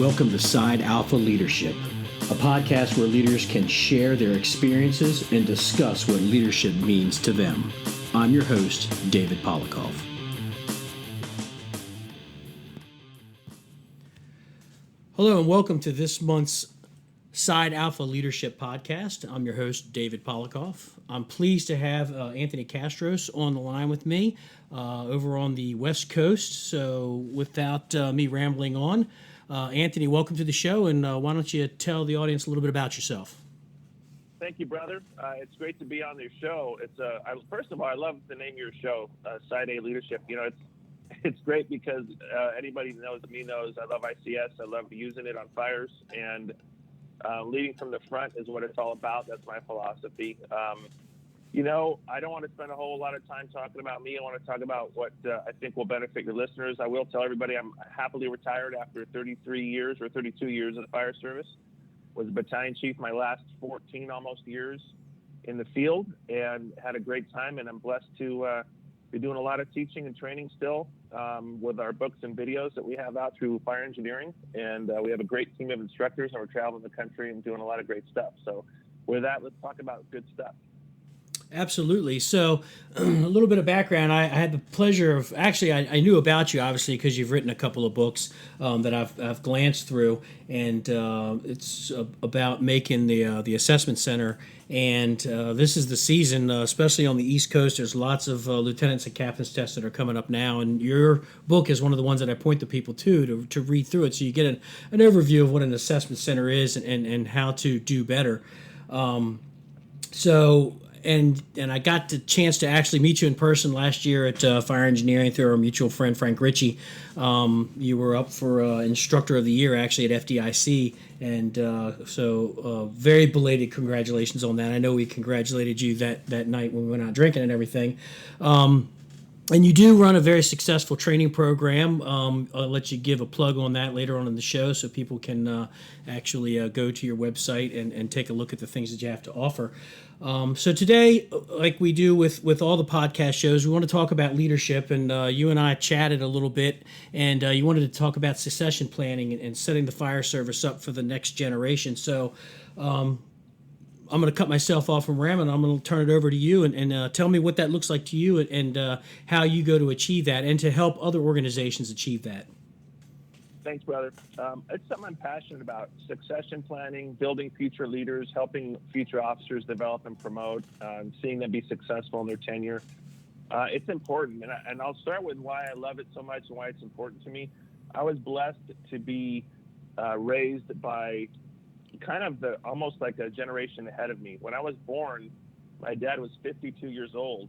Welcome to Side Alpha Leadership, a podcast where leaders can share their experiences and discuss what leadership means to them. I'm your host, David Polikoff. Hello and welcome to this month's Side Alpha Leadership Podcast. I'm your host, David Polikoff. I'm pleased to have Anthony Kastros on the line with me over on the West Coast. So without me rambling on, Anthony, welcome to the show, and why don't you tell the audience a little bit about yourself? Thank you, brother. It's great to be on your show. First of all, I love the name of your show, Side A Leadership. You know, it's great because anybody who knows me knows I love ICS. I love using it on fires, and leading from the front is what it's all about. That's my philosophy. I don't want to spend a whole lot of time talking about me. I want to talk about what I think will benefit your listeners. I will tell everybody I'm happily retired after 33 years or 32 years in the fire service. Was a battalion chief my last 14 almost years in the field, and had a great time. And I'm blessed to be doing a lot of teaching and training still with our books and videos that we have out through fire engineering. And we have a great team of instructors, and we're traveling the country and doing a lot of great stuff. So with that, let's talk about good stuff. Absolutely. So a little bit of background. I had the pleasure of, actually, I knew about you, obviously, because you've written a couple of books that I've glanced through, and it's about making the assessment center. And this is the season, especially on the East Coast. There's lots of lieutenants and captains tests that are coming up now, and your book is one of the ones that I point the people to read through it, so you get an overview of what an assessment center is and how to do better. And I got the chance to actually meet you in person last year at Fire Engineering through our mutual friend, Frank Ritchie. You were up for Instructor of the Year, actually, at FDIC. And so very belated congratulations on that. I know we congratulated you that night when we went out drinking and everything. And you do run a very successful training program. I'll let you give a plug on that later on in the show so people can actually go to your website and take a look at the things that you have to offer. So today, like we do with all the podcast shows, we want to talk about leadership. And you and I chatted a little bit, and you wanted to talk about succession planning and setting the fire service up for the next generation. So I'm going to cut myself off from rambling. I'm going to turn it over to you and tell me what that looks like to you and how you go to achieve that and to help other organizations achieve that. Thanks, brother. It's something I'm passionate about: succession planning, building future leaders, helping future officers develop and promote, seeing them be successful in their tenure. It's important, and I'll start with why I love it so much and why it's important to me. I was blessed to be raised by kind of almost like a generation ahead of me. When I was born, my dad was 52 years old,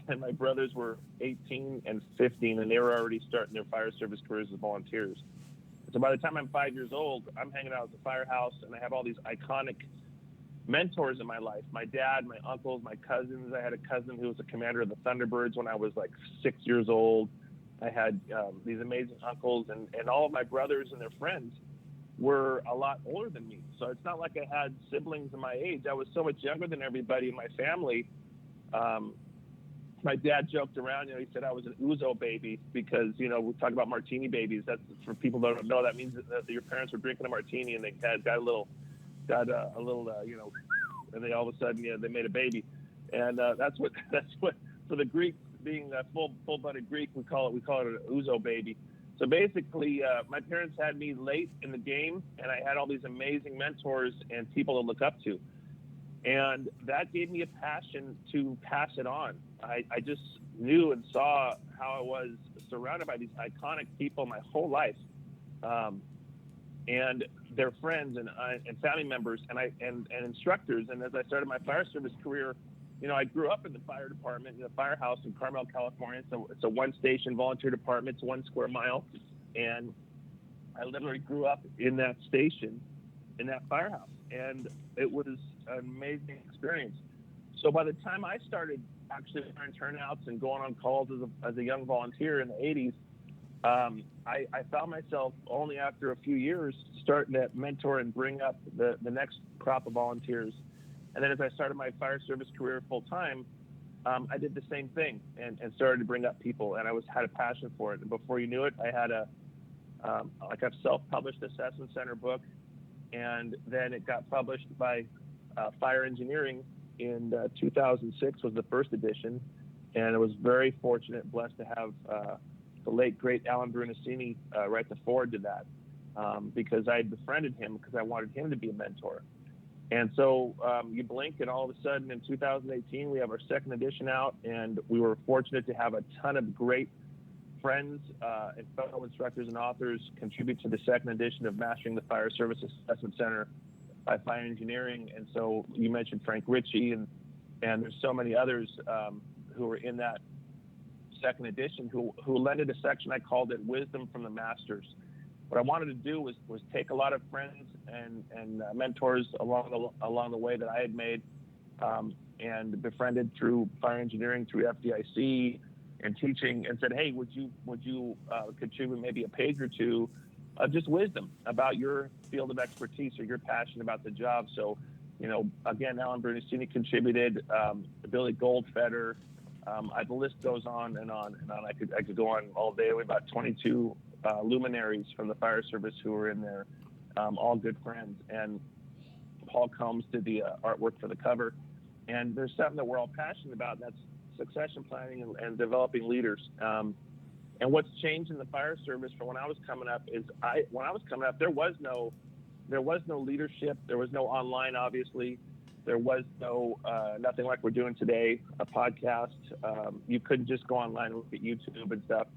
and my brothers were 18 and 15, and they were already starting their fire service careers as volunteers. So by the time I'm 5 years old, I'm hanging out at the firehouse, and I have all these iconic mentors in my life. My dad, my uncles, my cousins. I had a cousin who was a commander of the Thunderbirds when I was like 6 years old. I had these amazing uncles, and all of my brothers and their friends were a lot older than me. So it's not like I had siblings of my age. I was so much younger than everybody in my family. My dad joked around, he said I was an ouzo baby because, we talk about martini babies. That's for people that don't know, that means that your parents were drinking a martini and they got a little, and they all of a sudden, they made a baby. And that's what for the Greeks, being a full-blooded Greek, we call it an ouzo baby. So basically, my parents had me late in the game, and I had all these amazing mentors and people to look up to. And that gave me a passion to pass it on. I just knew and saw how I was surrounded by these iconic people my whole life, and their friends and family members and instructors. And as I started my fire service career, I grew up in the fire department in a firehouse in Carmel, California. So it's a one-station volunteer department. It's 1 square mile. And I literally grew up in that station, in that firehouse. And it was an amazing experience. So by the time I started actually running turnouts and going on calls as a young volunteer in the 80s, I found myself only after a few years starting to mentor and bring up the next crop of volunteers. And then as I started my fire service career full time, I did the same thing and started to bring up people, and I had a passion for it. And before you knew it, I had a like a self-published assessment center book, and then it got published by Fire Engineering in 2006 was the first edition, and I was very fortunate and blessed to have the late great Alan Brunacini write the foreword to that, because I had befriended him because I wanted him to be a mentor. And so you blink, and all of a sudden in 2018 we have our second edition out, and we were fortunate to have a ton of great friends and fellow instructors and authors contribute to the second edition of Mastering the Fire Service Assessment Center by Fire Engineering. And so you mentioned Frank Ritchie, and there's so many others who were in that second edition who lended a section. I called it Wisdom from the Masters. What I wanted to do was take a lot of friends and mentors along the way that I had made and befriended through Fire Engineering, through FDIC, and teaching, and said, hey, would you contribute maybe a page or two of just wisdom about your field of expertise or your passion about the job. So, again, Alan Brunacini contributed, Billy Goldfeder, the list goes on and on and on. I could go on all day. We have about 22 luminaries from the fire service who were in there, all good friends. And Paul Combs did the artwork for the cover. And there's something that we're all passionate about, and that's succession planning and developing leaders. And what's changed in the fire service from when I was coming up is when I was coming up, there was no leadership. There was no online, obviously. There was no nothing like we're doing today, a podcast. You couldn't just go online and look at YouTube and stuff.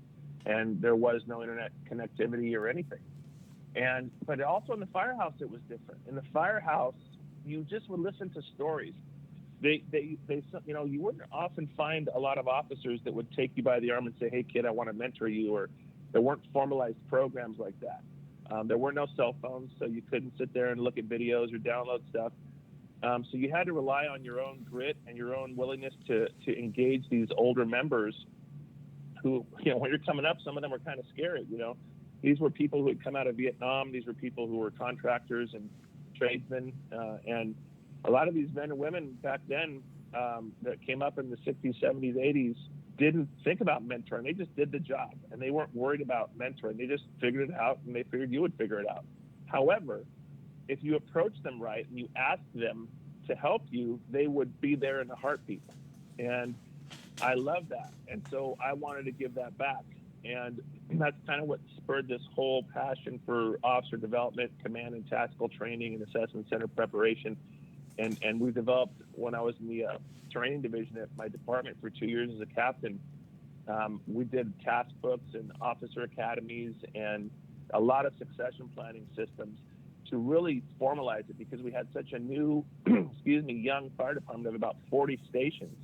And there was no internet connectivity or anything. But also in the firehouse, it was different. In the firehouse, you just would listen to stories. They you wouldn't often find a lot of officers that would take you by the arm and say, hey, kid, I want to mentor you, or there weren't formalized programs like that. There were no cell phones, so you couldn't sit there and look at videos or download stuff. So you had to rely on your own grit and your own willingness to engage these older members who, when you're coming up, some of them are kind of scary, These were people who had come out of Vietnam. These were people who were contractors and tradesmen, and a lot of these men and women back then that came up in the 60s, 70s, 80s didn't think about mentoring. They just did the job, and they weren't worried about mentoring. They just figured it out, and they figured you would figure it out. However, if you approached them right and you asked them to help you, they would be there in a heartbeat. And I love that. And so I wanted to give that back. And that's kind of what spurred this whole passion for officer development, command and tactical training, and assessment center preparation. And we developed, when I was in the training division at my department for 2 years as a captain, we did task books and officer academies and a lot of succession planning systems to really formalize it, because we had such a new, young fire department of about 40 stations.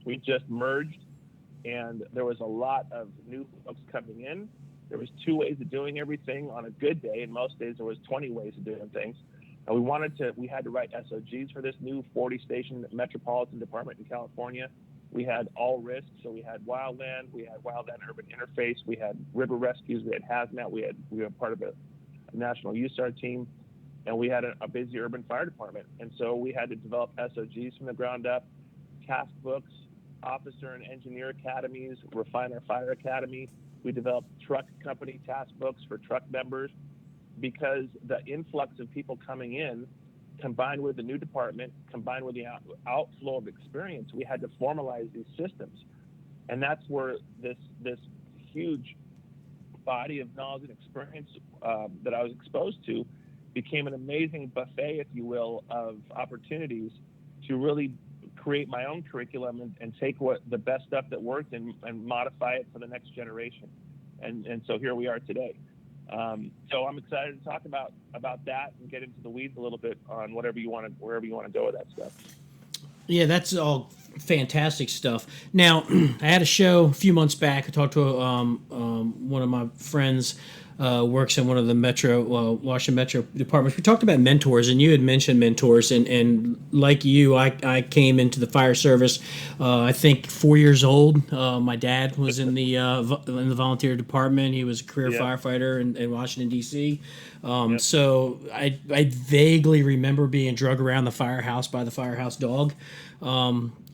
We just merged, and there was a lot of new folks coming in. There was 2 ways of doing everything on a good day, and most days there was 20 ways of doing things. And we had to write SOGs for this new 40-station metropolitan department in California. We had all risks, so we had wildland, we had wildland urban interface, we had river rescues, we had hazmat, we were part of a national USAR team, and we had a busy urban fire department. And so we had to develop SOGs from the ground up, task books, officer and engineer academies, refine our fire academy. We developed truck company task books for truck members, because the influx of people coming in, combined with the new department, combined with the outflow of experience, we had to formalize these systems. And that's where this huge body of knowledge and experience that I was exposed to became an amazing buffet, if you will, of opportunities to really create my own curriculum and take the best stuff that worked and modify it for the next generation. And so here we are today. So I'm excited to talk about that and get into the weeds a little bit on wherever you want to go with that stuff. Yeah, that's all fantastic stuff. Now, I had a show a few months back. I talked to one of my friends, works in one of the Washington Metro departments. We talked about mentors, and you had mentioned mentors. And like you, I came into the fire service, I think 4 years old. My dad was in the volunteer department. He was a career firefighter in Washington, D.C. So I vaguely remember being drug around the firehouse by the firehouse dog.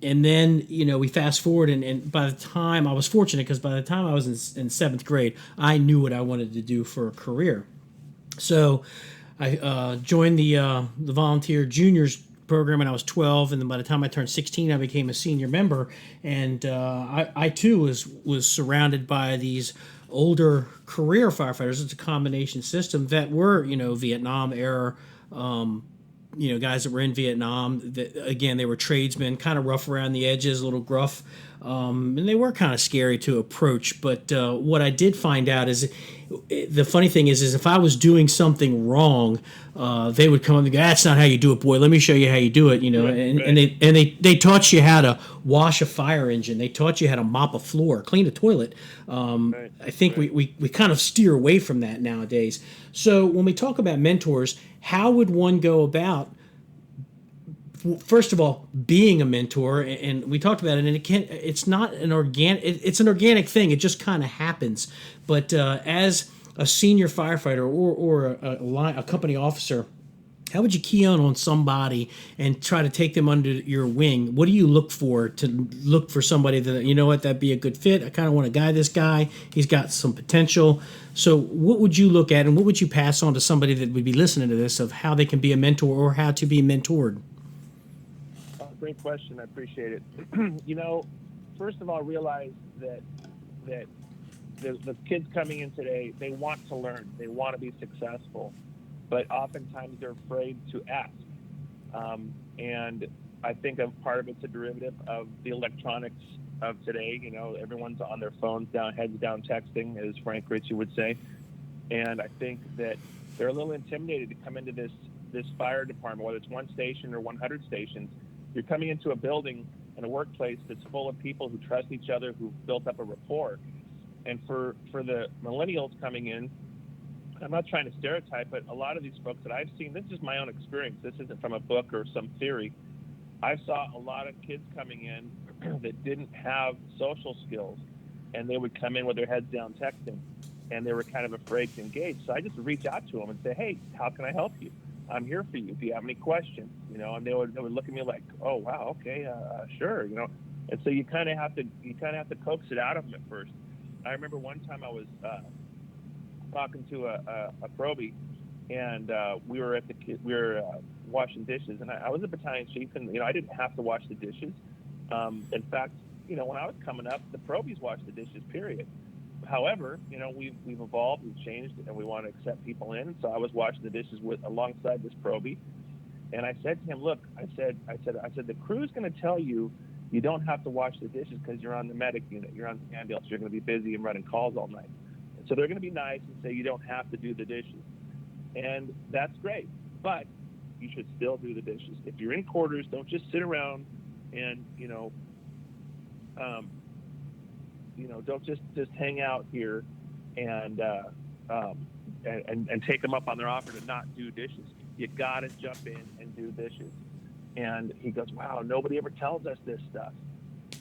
And then, we fast forward, and by the time I was fortunate, because by the time I was in seventh grade, I knew what I wanted to do for a career. So I joined the volunteer juniors program when I was 12, and then by the time I turned 16, I became a senior member. And I too was surrounded by these older career firefighters. It's a combination system that were Vietnam era. Guys that were in Vietnam. That, again, they were tradesmen, kind of rough around the edges, a little gruff, and they were kind of scary to approach. But what I did find out is, the funny thing is if I was doing something wrong, they would come up and go, "That's not how you do it, boy. Let me show you how you do it." And they taught you how to wash a fire engine. They taught you how to mop a floor, clean a toilet. I think we kind of steer away from that nowadays. So when we talk about mentors, how would one go about, first of all, being a mentor? And we talked about it, and it's not an it's an organic thing. It just kind of happens. But as a senior firefighter or a company officer, how would you key on somebody and try to take them under your wing? What do you look for somebody that, that'd be a good fit? I kind of want to guide this guy. He's got some potential. So what would you look at, and what would you pass on to somebody that would be listening to this, of how they can be a mentor or how to be mentored? Great question. I appreciate it. First of all, realize that the kids coming in today, they want to learn. They want to be successful. But oftentimes they're afraid to ask. And I think part of it's a derivative of the electronics of today. Everyone's on their phones, heads down texting, as Frank Ritchie would say. And I think that they're a little intimidated to come into this fire department, whether it's one station or 100 stations. You're coming into a building and a workplace that's full of people who trust each other, who've built up a rapport. And for the millennials coming in, I'm not trying to stereotype, but a lot of these folks that I've seen, this is my own experience. This isn't from a book or some theory. I saw a lot of kids coming in that didn't have social skills, and they would come in with their heads down texting, and they were kind of afraid to engage. So I just reach out to them and say, "Hey, how can I help you? I'm here for you. Do you have any questions?" And they would look at me like, "Oh, wow, okay, sure." And so you kind of have to coax it out of them at first. I remember one time I was talking to a probie, and we were washing dishes, and I was a battalion chief, and I didn't have to wash the dishes. In fact, when I was coming up, the probies washed the dishes, period. However, we've evolved, we've changed, and we want to accept people in. So I was washing the dishes alongside this probie, and I said to him, "Look, I said, the crew's going to tell you don't have to wash the dishes because you're on the medic unit, you're on the ambulance, you're going to be busy and running calls all night. So they're going to be nice and say you don't have to do the dishes, and that's great. But you should still do the dishes. If you're in quarters, don't just sit around and don't just hang out here and take them up on their offer to not do dishes. You got to jump in and do dishes." And he goes, "Wow, nobody ever tells us this stuff."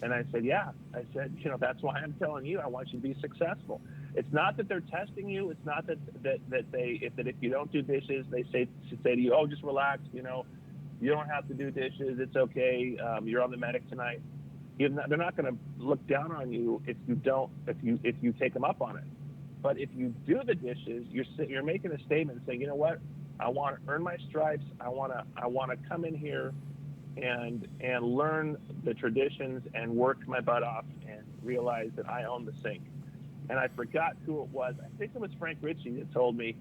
And I said, "Yeah." I said, "That's why I'm telling you. I want you to be successful. It's not that they're testing you. It's not that if you don't do dishes, they say to you, 'Oh, just relax. You don't have to do dishes. It's okay. You're on the medic tonight.' They're not going to look down on you if you take them up on it. But if you do the dishes, you're making a statement saying, 'You know what? I want to earn my stripes. I want to come in here and learn the traditions and work my butt off and realize that I own the sink.'" And I forgot who it was. I think it was Frank Ritchie that told me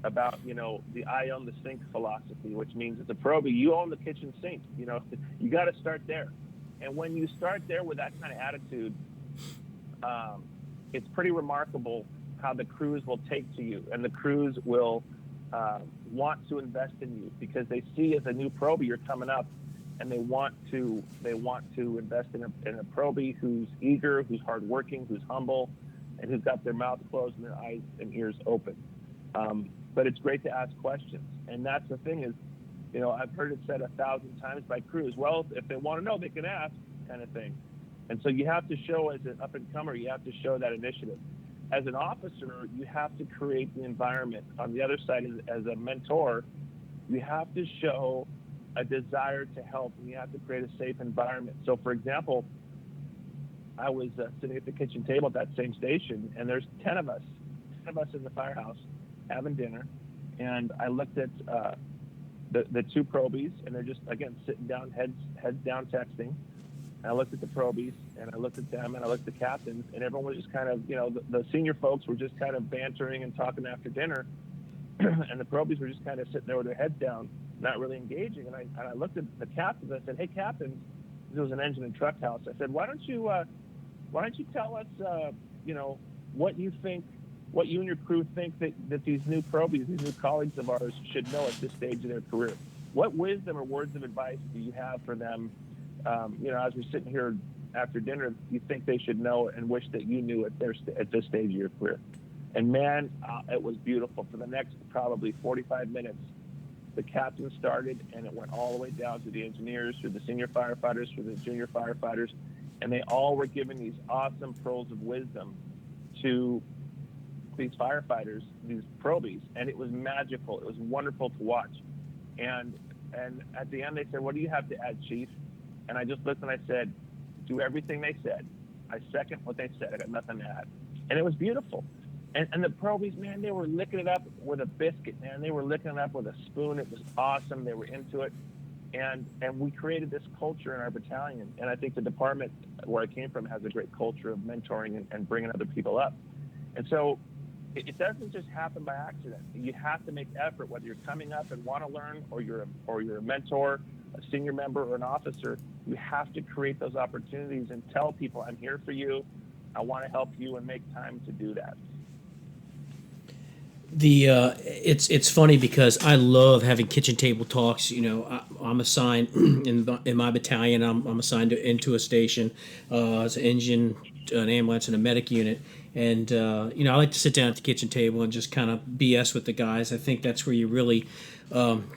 about, the "I own the sink" philosophy, which means as a probie, you own the kitchen sink. You got to start there. And when you start there with that kind of attitude, it's pretty remarkable how the crews will take to you, and the crews will want to invest in you because they see as a new probie you're coming up, and they want to invest in a probie who's eager, who's hardworking, who's humble, and who's got their mouth closed and their eyes and ears open. But it's great to ask questions, and that's the thing is, I've heard it said 1,000 times by crews, "Well, if they want to know, they can ask," kind of thing. And so you have to show, as an up-and-comer, you have to show that initiative. As an officer, you have to create the environment. On the other side, as a mentor, you have to show a desire to help, and you have to create a safe environment. So, for example, I was sitting at the kitchen table at that same station, and there's 10 of us in the firehouse having dinner, and I looked at the two probies, and they're just, again, sitting down, heads down, texting. And I looked at the probies, and I looked at them, and I looked at the captains, and everyone was just kind of, the senior folks were just kind of bantering and talking after dinner, and the probies were just kind of sitting there with their heads down, not really engaging. And I looked at the captains, and I said, "Hey, captains," this was an engine and truck house. I said, "Why don't you tell us, what you think, what you and your crew think that these new probies, these new colleagues of ours should know at this stage of their career? What wisdom or words of advice do you have for them, as we're sitting here after dinner, you think they should know and wish that you knew at this stage of your career?" And man, it was beautiful. For the next probably 45 minutes, the captain started, and it went all the way down to the engineers, through the senior firefighters, through the junior firefighters, and they all were giving these awesome pearls of wisdom to these firefighters, these probies, and it was magical. It was wonderful to watch. And at the end, they said, "What do you have to add, Chief?" And I just looked and I said, "Do everything they said. I second what they said. I got nothing to add." And it was beautiful. And the probies, man, they were licking it up with a biscuit, man. They were licking it up with a spoon. It was awesome. They were into it. And we created this culture in our battalion. And I think the department where I came from has a great culture of mentoring and bringing other people up. And so it doesn't just happen by accident. You have to make effort, whether you're coming up and want to learn, or you're a mentor, a senior member, or an officer. You have to create those opportunities and tell people, "I'm here for you. I want to help you," and make time to do that. It's funny because I love having kitchen table talks. I'm assigned in my battalion. I'm assigned into a station as an engine, an ambulance, and a medic unit. And I like to sit down at the kitchen table and just kind of BS with the guys. I think that's where you really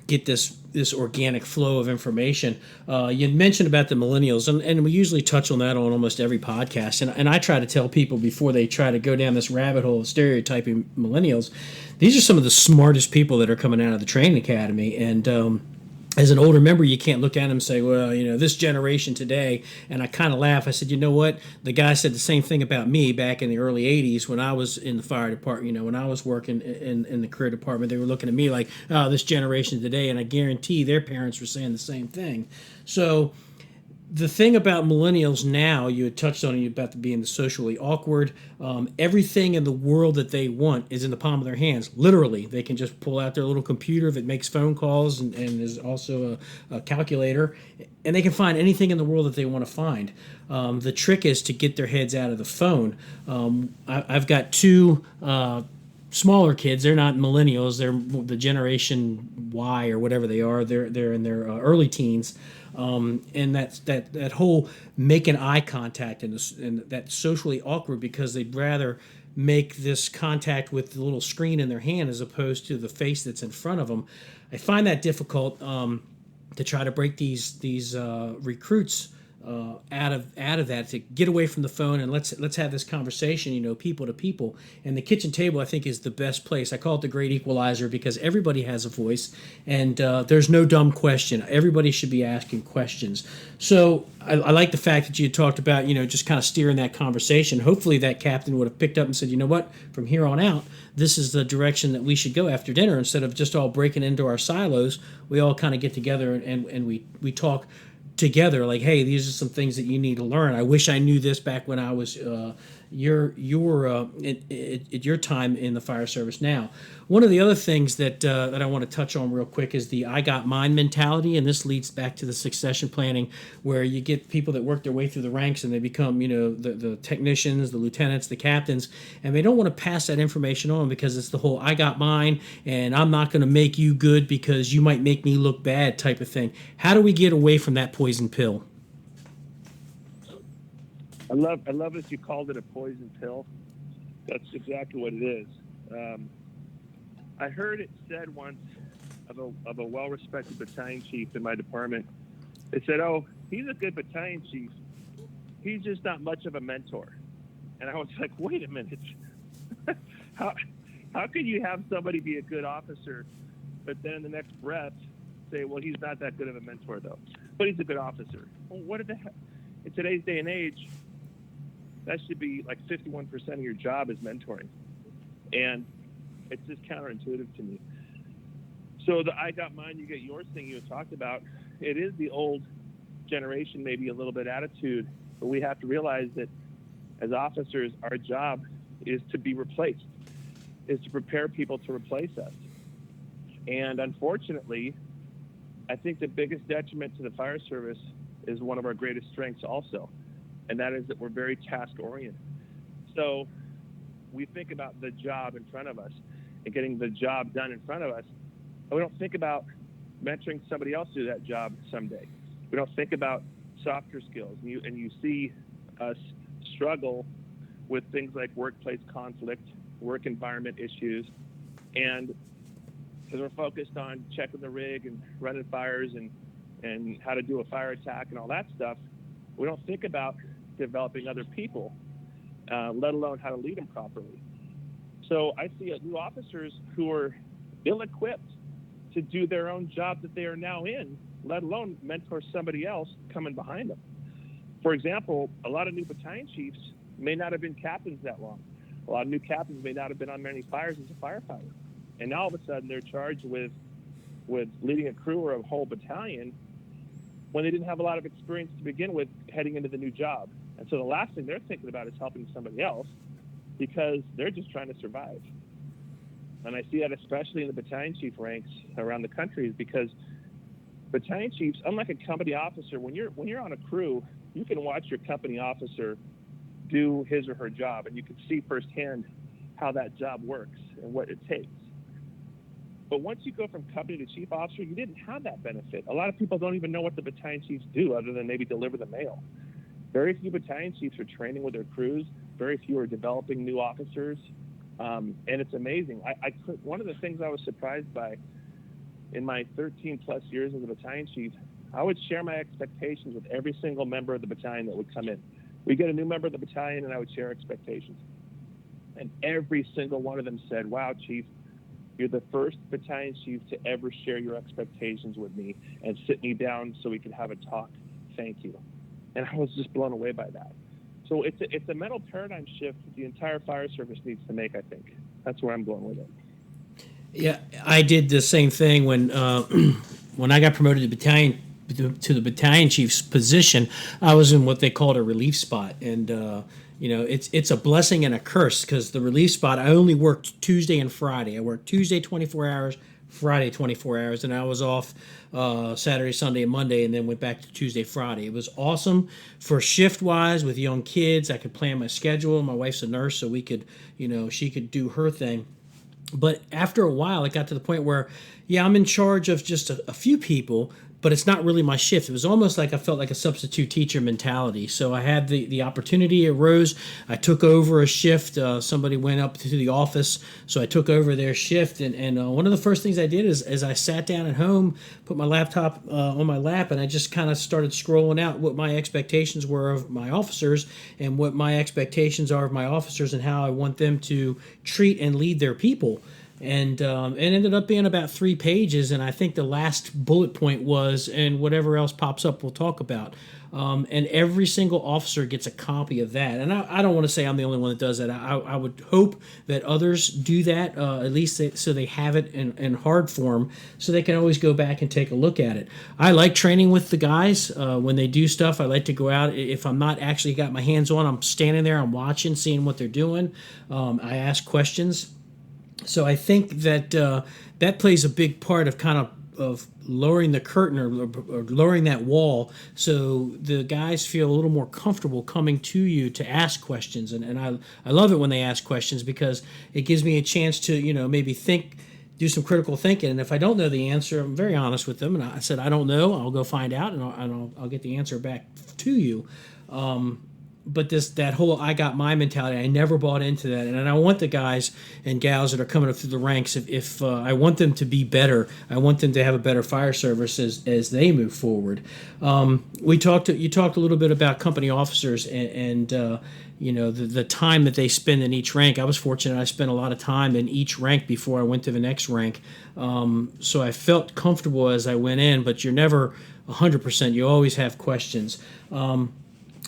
get this organic flow of information. You mentioned about the millennials, and we usually touch on that on almost every podcast. And I try to tell people before they try to go down this rabbit hole of stereotyping millennials, these are some of the smartest people that are coming out of the training academy. And as an older member, you can't look at them and say, "Well, this generation today." And I kind of laugh. I said, "You know what? The guy said the same thing about me back in the early 80s when I was in the fire department. When I was working in the career department, they were looking at me like, oh, this generation today." And I guarantee their parents were saying the same thing. So the thing about millennials now, you had touched on it about being the socially awkward. Everything in the world that they want is in the palm of their hands. Literally, they can just pull out their little computer that makes phone calls and is also a calculator, and they can find anything in the world that they want to find. The trick is to get their heads out of the phone. I've got two smaller kids. They're not millennials. They're the generation Y or whatever they are. They're in their early teens. And that whole making eye contact and that socially awkward because they'd rather make this contact with the little screen in their hand as opposed to the face that's in front of them. I find that difficult to try to break these recruits out of that, to get away from the phone and let's have this conversation, people to people. And the kitchen table, I think, is the best place. I call it the great equalizer because everybody has a voice, and there's no dumb question. Everybody should be asking questions. So I like the fact that you talked about, just kind of steering that conversation. Hopefully that captain would have picked up and said, "You know what, from here on out, this is the direction that we should go after dinner." Instead of just all breaking into our silos, we all kind of get together and we talk together, like, "Hey, these are some things that you need to learn. I wish I knew this back when I was at your time in the fire service." Now, one of the other things that I want to touch on real quick is the "I got mine" mentality, and this leads back to the succession planning, where you get people that work their way through the ranks and they become, the technicians, the lieutenants, the captains, and they don't want to pass that information on because it's the whole "I got mine" and "I'm not going to make you good because you might make me look bad" type of thing. How do we get away from that poison pill? I love that you called it a poison pill. That's exactly what it is. I heard it said once of a well-respected battalion chief in my department. They said, "Oh, he's a good battalion chief. He's just not much of a mentor." And I was like, wait a minute. How can you have somebody be a good officer, but then in the next breath say, well, he's not that good of a mentor, though, but he's a good officer. Well, what the heck? In today's day and age, that should be like 51% of your job is mentoring. And it's just counterintuitive to me. So the I got mine, you get yours thing you had talked about, it is the old generation, maybe a little bit attitude, but we have to realize that as officers, our job is to be replaced, is to prepare people to replace us. And unfortunately, I think the biggest detriment to the fire service is one of our greatest strengths also, and that is that we're very task-oriented. So we think about the job in front of us and getting the job done in front of us, and we don't think about mentoring somebody else to do that job someday. We don't think about softer skills, and you see us struggle with things like workplace conflict, work environment issues, and because we're focused on checking the rig and running fires and how to do a fire attack and all that stuff, we don't think about developing other people, let alone how to lead them properly. So I see new officers who are ill-equipped to do their own job that they are now in, let alone mentor somebody else coming behind them. For example, a lot of new battalion chiefs may not have been captains that long. A lot of new captains may not have been on many fires as a firefighter. And now all of a sudden they're charged with leading a crew or a whole battalion when they didn't have a lot of experience to begin with heading into the new job. And so the last thing they're thinking about is helping somebody else because they're just trying to survive. And I see that especially in the battalion chief ranks around the country, is because battalion chiefs, unlike a company officer, when you're on a crew, you can watch your company officer do his or her job, and you can see firsthand how that job works and what it takes. But once you go from company to chief officer, you didn't have that benefit. A lot of people don't even know what the battalion chiefs do other than maybe deliver the mail. Very few battalion chiefs are training with their crews. Very few are developing new officers. And it's amazing. One of the things I was surprised by in my 13 plus years as a battalion chief, I would share my expectations with every single member of the battalion that would come in. We get a new member of the battalion and I would share expectations. And every single one of them said, wow, Chief, you're the first battalion chief to ever share your expectations with me and sit me down so we could have a talk. Thank you. And I was just blown away by that. So it's a mental paradigm shift that the entire fire service needs to make, I think. That's where I'm going with it. Yeah, I did the same thing when I got promoted to the battalion chief's position. I was in what they called a relief spot, and it's a blessing and a curse because the relief spot, I only worked Tuesday and Friday. I worked Tuesday 24 hours, Friday 24 hours, and I was off Saturday, Sunday, and Monday, and then went back to Tuesday, Friday. It was awesome for shift-wise with young kids. I could plan my schedule. My wife's a nurse, so we could, she could do her thing. But after a while, it got to the point where, I'm in charge of just a few people, but it's not really my shift. It was almost like I felt like a substitute teacher mentality. So I had the opportunity arose. I took over a shift. Somebody went up to the office, so I took over their shift. And one of the first things I did is I sat down at home, put my laptop on my lap, and I just kind of started scrolling out what my expectations were of my officers and what my expectations are of my officers and how I want them to treat and lead their people. And it ended up being about 3 pages, and I think the last bullet point was, and whatever else pops up we'll talk about. And every single officer gets a copy of that. And I don't want to say I'm the only one that does that. I would hope that others do that, at least so they have it in hard form, so they can always go back and take a look at it. I like training with the guys. When they do stuff, I like to go out. If I'm not actually got my hands on, I'm standing there, I'm watching, seeing what they're doing. I ask questions. So I think that that plays a big part of kind of lowering the curtain or lowering that wall, so the guys feel a little more comfortable coming to you to ask questions. And I love it when they ask questions because it gives me a chance to maybe do some critical thinking. And if I don't know the answer, I'm very honest with them. And I said, I don't know. I'll go find out, and I'll get the answer back to you. but that whole I got my mentality, I never bought into that, and I want the guys and gals that are coming up through the ranks, if I want them to be better, I want them to have a better fire service as they move forward. You talked a little bit about company officers and the time that they spend in each rank. I was fortunate, I spent a lot of time in each rank before I went to the next rank, so I felt comfortable as I went in, but you're never 100%. You always have questions.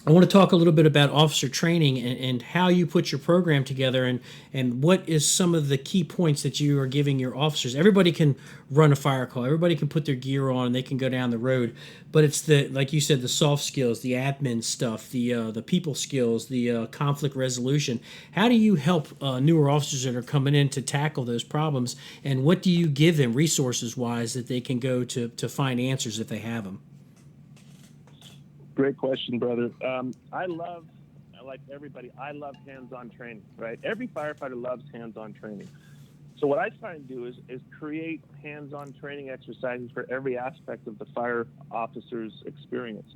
I want to talk a little bit about officer training and how you put your program together, and what is some of the key points that you are giving your officers. Everybody can run a fire call. Everybody can put their gear on and they can go down the road. But it's like you said, the soft skills, the admin stuff, the people skills, the conflict resolution. How do you help newer officers that are coming in to tackle those problems, and what do you give them resources-wise that they can go to find answers if they have them? Great question, brother. Like everybody, I love hands-on training, right? Every firefighter loves hands-on training. So what I try and do is create hands-on training exercises for every aspect of the fire officer's experience.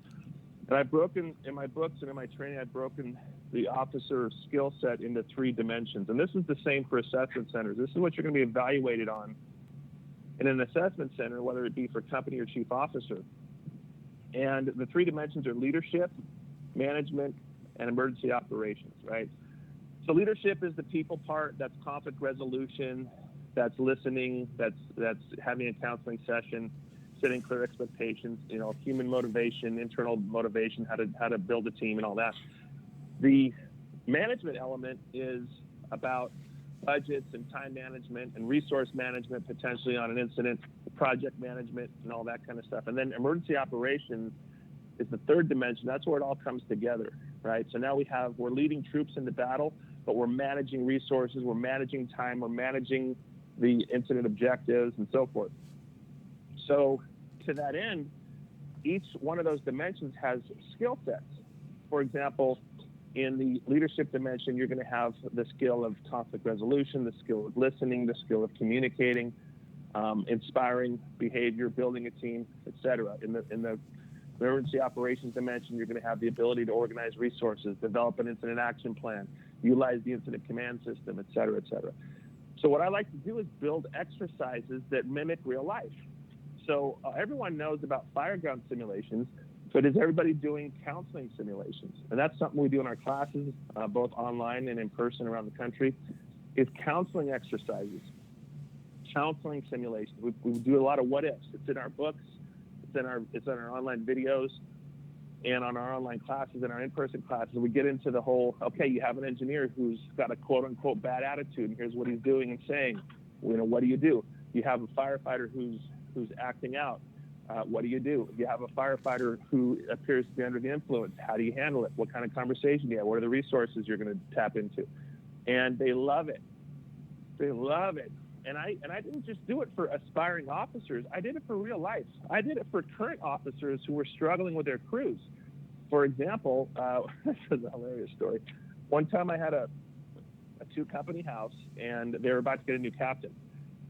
And I've broken, in my books and in my training, I've broken the officer skill set into 3 dimensions. And this is the same for assessment centers. This is what you're going to be evaluated on in an assessment center, whether it be for company or chief officer. And the 3 dimensions are leadership, management, and emergency operations, right? So leadership is the people part. That's conflict resolution, that's listening, that's having a counseling session, setting clear expectations, human motivation, internal motivation, how to build a team and all that. The management element is about budgets and time management and resource management, potentially on an incident, project management, and all that kind of stuff. And then emergency operations is the 3rd dimension. That's where it all comes together, right? So now we're leading troops into battle, but we're managing resources, we're managing time, we're managing the incident objectives, and so forth. So to that end, each one of those dimensions has skill sets. For example, in the leadership dimension, you're going to have the skill of conflict resolution, the skill of listening, the skill of communicating, inspiring behavior, building a team, etc. In the emergency operations dimension, you're going to have the ability to organize resources, develop an incident action plan, utilize the incident command system, etc., etc. So what I like to do is build exercises that mimic real life. So everyone knows about fire ground simulations, but is everybody doing counseling simulations? And that's something we do in our classes, both online and in person around the country, is counseling exercises, counseling simulations. We do a lot of what ifs. It's in our books, it's in our online videos, and on our online classes and our in-person classes. We get into the whole, okay, you have an engineer who's got a quote-unquote bad attitude, and here's what he's doing and saying. What do you do? You have a firefighter who's acting out. What do you do? If you have a firefighter who appears to be under the influence, how do you handle it? What kind of conversation do you have? What are the resources you're going to tap into? And they love it. They love it. And I didn't just do it for aspiring officers. I did it for real life. I did it for current officers who were struggling with their crews. For example, this is a hilarious story. One time I had a 2-company house, and they were about to get a new captain.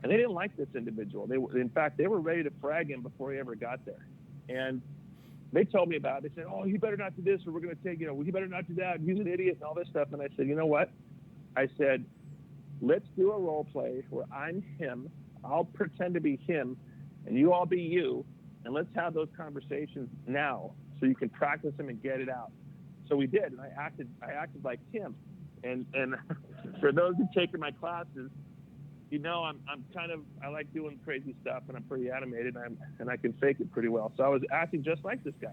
And they didn't like this individual. In fact, they were ready to frag him before he ever got there. And they told me about it. They said, oh, you better not do this, or we're going to take, you better not do that. He's an idiot and all this stuff. And I said, you know what? I said, let's do a role play where I'm him. I'll pretend to be him, and you all be you. And let's have those conversations now so you can practice them and get it out. So we did. And I acted like him. And for those who've taken my classes, I like doing crazy stuff, and I'm pretty animated, and I can fake it pretty well. So I was acting just like this guy.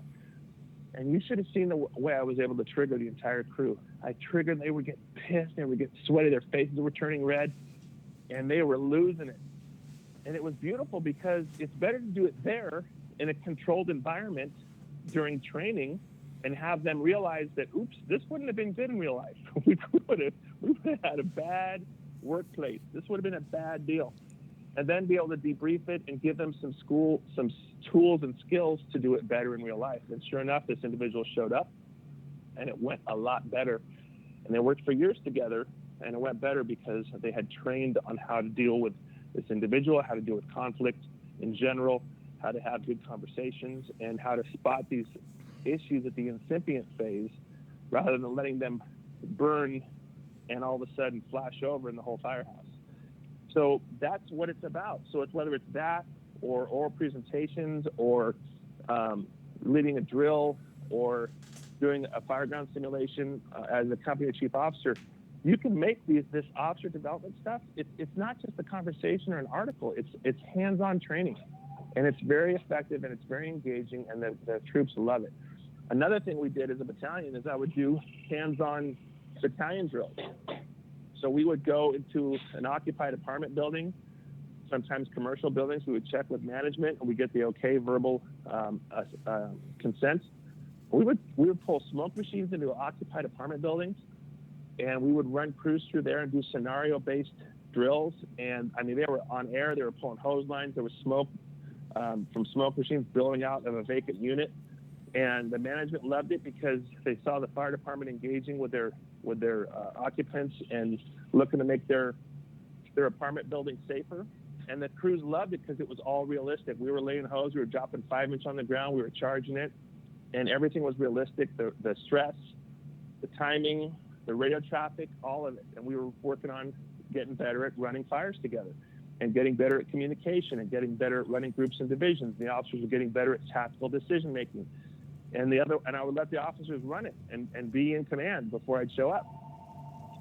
And you should have seen the way I was able to trigger the entire crew. I triggered, they would get pissed, they would get sweaty, their faces were turning red, and they were losing it. And it was beautiful because it's better to do it there in a controlled environment during training and have them realize that, oops, this wouldn't have been good in real life. we would have had a bad workplace. This would have been a bad deal. And then be able to debrief it and give them some tools and skills to do it better in real life. And sure enough, this individual showed up, and it went a lot better. And they worked for years together, and it went better because they had trained on how to deal with this individual, how to deal with conflict in general, how to have good conversations, and how to spot these issues at the incipient phase rather than letting them burn and all of a sudden flash over in the whole firehouse. So that's what it's about. So it's whether it's that or oral presentations or leading a drill or doing a fireground simulation as a company chief officer, you can make this officer development stuff. It's not just a conversation or an article. It's hands-on training, and it's very effective and it's very engaging, and the troops love it. Another thing we did as a battalion is I would do hands-on battalion drills. So we would go into an occupied apartment building, sometimes commercial buildings. We would check with management, and we get the okay verbal consent. We would pull smoke machines into occupied apartment buildings, and we would run crews through there and do scenario-based drills. And I mean, they were on air. They were pulling hose lines. There was smoke from smoke machines billowing out of a vacant unit. And the management loved it because they saw the fire department engaging with their occupants and looking to make their apartment building safer. And the crews loved it because it was all realistic. We were laying hose, we were dropping 5-inch on the ground, we were charging it, and everything was realistic. The stress, the timing, the radio traffic, all of it. And we were working on getting better at running fires together and getting better at communication and getting better at running groups and divisions. The officers were getting better at tactical decision making. And I would let the officers run it and be in command before I'd show up.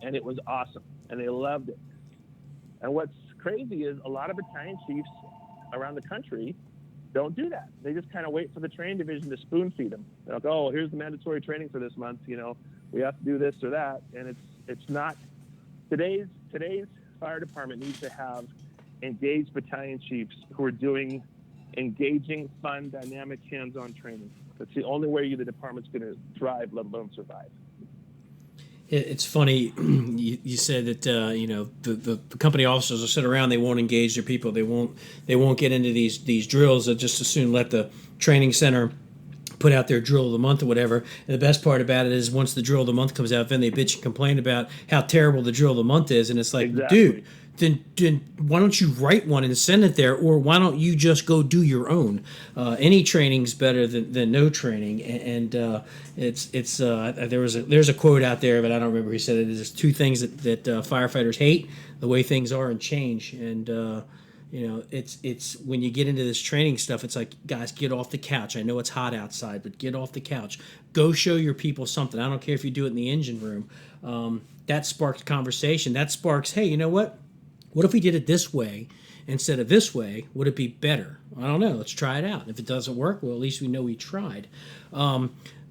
And it was awesome. And they loved it. And what's crazy is a lot of battalion chiefs around the country don't do that. They just kind of wait for the training division to spoon feed them. They're like, oh, here's the mandatory training for this month. You know, we have to do this or that. And it's not today's fire department needs to have engaged battalion chiefs who are doing engaging, fun, dynamic, hands-on training. That's the only way the department's going to thrive, let alone survive. It's funny, you said that the company officers will sit around, they won't engage their people, they won't get into these drills. They'll just as soon let the training center put out their drill of the month or whatever. And the best part about it is once the drill of the month comes out, then they bitch and complain about how terrible the drill of the month is, and it's like, exactly. Dude, then why don't you write one and send it there, or why don't you just go do your own? Any training's better than no training, and there's a quote out there, but I don't remember who said it. There's two things that firefighters hate: the way things are and change. And it's when you get into this training stuff, it's like, guys, get off the couch. I know it's hot outside, but get off the couch. Go show your people something. I don't care if you do it in the engine room. That sparks conversation. That sparks, hey, you know what? What if we did it this way instead of this way? Would it be better? I don't know. Let's try it out. If it doesn't work, well, at least we know we tried.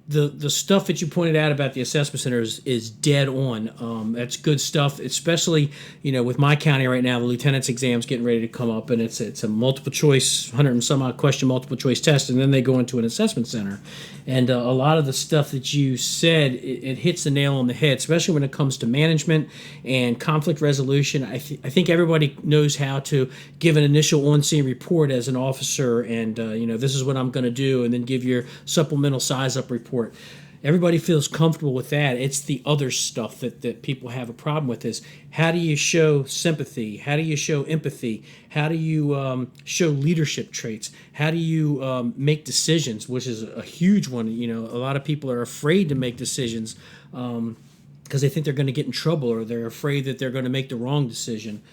The stuff that you pointed out about the assessment centers is dead on. That's good stuff, especially with my county right now. The lieutenant's exam's getting ready to come up, and it's a multiple choice, 100 and some odd question multiple choice test, and then they go into an assessment center. And a lot of the stuff that you said, it hits the nail on the head, especially when it comes to management and conflict resolution. I think everybody knows how to give an initial on-scene report as an officer, and this is what I'm going to do, and then give your supplemental size-up report. Everybody feels comfortable with that. It's the other stuff that people have a problem with is how do you show sympathy? How do you show empathy? How do you show leadership traits? How do you make decisions, which is a huge one. A lot of people are afraid to make decisions because they think they're going to get in trouble, or they're afraid that they're going to make the wrong decision.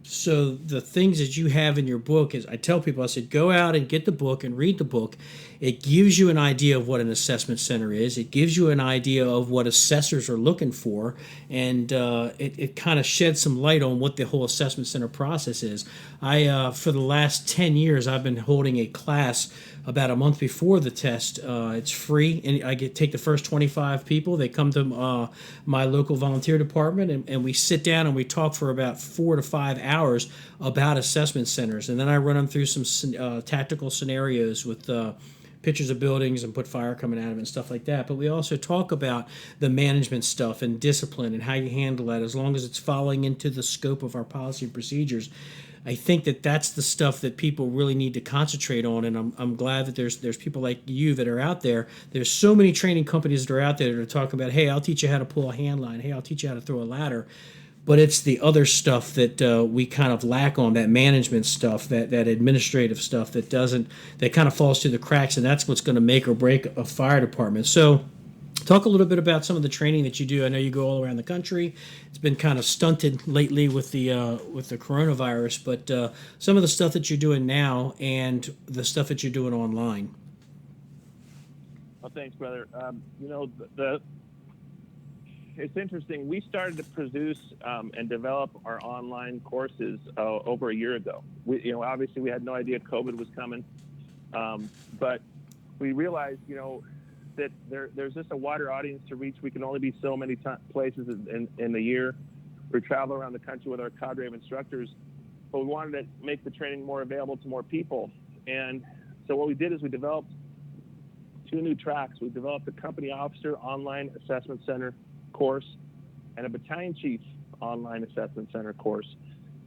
So the things that you have in your book is, I tell people, I said, go out and get the book and read the book. It gives you an idea of what an assessment center is. It gives you an idea of what assessors are looking for, and it kind of sheds some light on what the whole assessment center process is. For the last 10 years, I've been holding a class about a month before the test. It's free, and I take the first 25 people. They come to my local volunteer department, and we sit down and we talk for about 4 to 5 hours about assessment centers. And then I run them through some tactical scenarios with pictures of buildings and put fire coming out of it and stuff like that. But we also talk about the management stuff and discipline and how you handle that, as long as it's falling into the scope of our policy and procedures. I think that's the stuff that people really need to concentrate on, and I'm glad that there's people like you that are out there. There's so many training companies that are out there that are talking about, hey, I'll teach you how to pull a hand line. Hey, I'll teach you how to throw a ladder. But it's the other stuff that we kind of lack on, that management stuff, that administrative stuff that kind of falls through the cracks, and that's what's going to make or break a fire department. So Talk a little bit about some of the training that you do. I know you go all around the country. It's been kind of stunted lately with the coronavirus, but some of the stuff that you're doing now and the stuff that you're doing online. Well, thanks, brother. It's interesting. We started to produce and develop our online courses over a year ago. Obviously we had no idea COVID was coming, but we realized, that there's just a wider audience to reach. We can only be so many places in the year. We travel around the country with our cadre of instructors, but we wanted to make the training more available to more people. And so what we did is we developed 2 new tracks. We developed a company officer online assessment center course and a battalion chief online assessment center course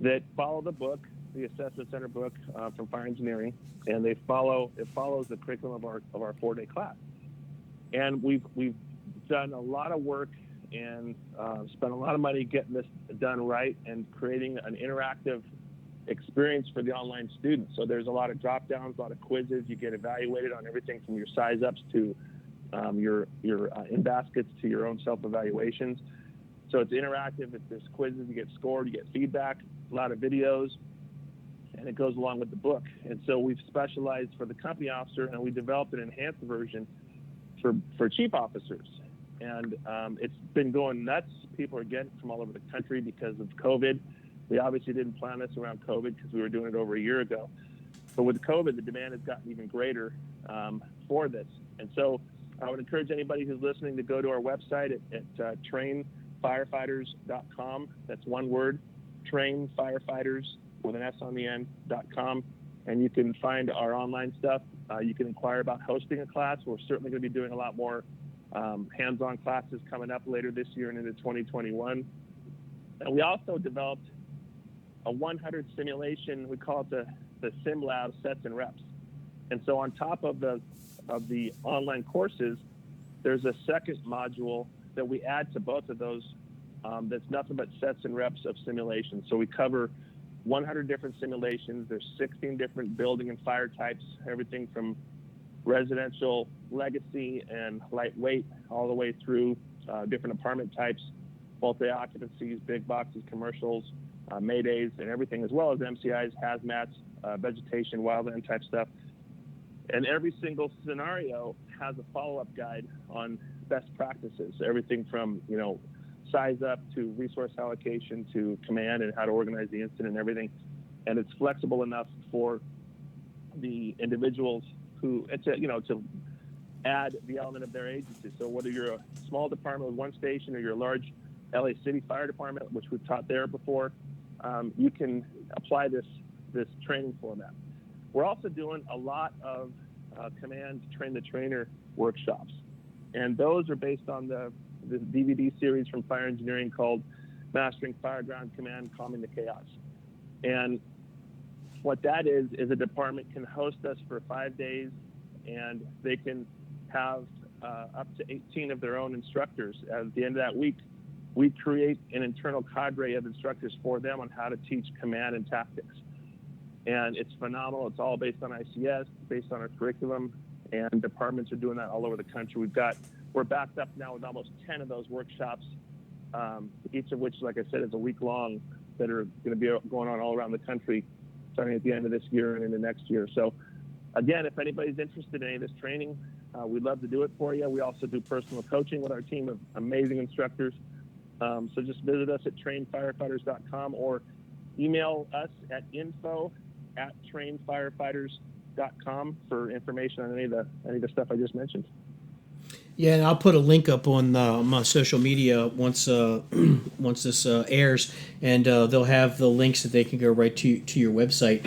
that follow the book, the assessment center book from fire engineering, and it follows the curriculum of our 4-day class. And we've done a lot of work and spent a lot of money getting this done right and creating an interactive experience for the online students. So there's a lot of drop downs, a lot of quizzes. You get evaluated on everything from your size ups to your in baskets to your own self evaluations. So it's interactive. There's quizzes. You get scored. You get feedback. A lot of videos, and it goes along with the book. And so we've specialized for the company officer, and we developed an enhanced version for chief officers. And it's been going nuts. People are getting from all over the country because of COVID. We obviously didn't plan this around COVID because we were doing it over a year ago. But with COVID, the demand has gotten even greater for this. And so I would encourage anybody who's listening to go to our website at trainfirefighters.com. That's one word, trainfirefighters with an S on the end.com. And you can find our online stuff. You can inquire about hosting a class. We're certainly going to be doing a lot more hands-on classes coming up later this year and into 2021. And we also developed a 100 simulation. We call it the Sim Lab sets and reps. And so on top of the online courses, there's a second module that we add to both of those that's nothing but sets and reps of simulation. So we cover 100 different simulations. There's 16 different building and fire types, everything from residential, legacy, and lightweight, all the way through different apartment types, multi-occupancies, big boxes, commercials, maydays, and everything, as well as MCIs, hazmats, vegetation, wildland type stuff. And every single scenario has a follow-up guide on best practices, everything from, size up to resource allocation to command and how to organize the incident and everything. And it's flexible enough for the individuals to add the element of their agency. So whether you're a small department with one station or you're a large LA City Fire Department, which we've taught there before, you can apply this training format. We're also doing a lot of command train the trainer workshops, and those are based on the DVD series from Fire Engineering called Mastering Fireground Command, Calming the Chaos. And what that is a department can host us for 5 days, and they can have up to 18 of their own instructors. At the end of that week, we create an internal cadre of instructors for them on how to teach command and tactics. And it's phenomenal. It's all based on ICS, based on our curriculum, and departments are doing that all over the country. We're backed up now with almost 10 of those workshops, each of which, like I said, is a week long, that are going to be going on all around the country, starting at the end of this year and into next year. So again, if anybody's interested in any of this training, we'd love to do it for you. We also do personal coaching with our team of amazing instructors. So just visit us at trainfirefighters.com or email us at info@trainfirefighters.com for information on any of the stuff I just mentioned. Yeah, and I'll put a link up on my social media once this airs, and they'll have the links that they can go right to your website.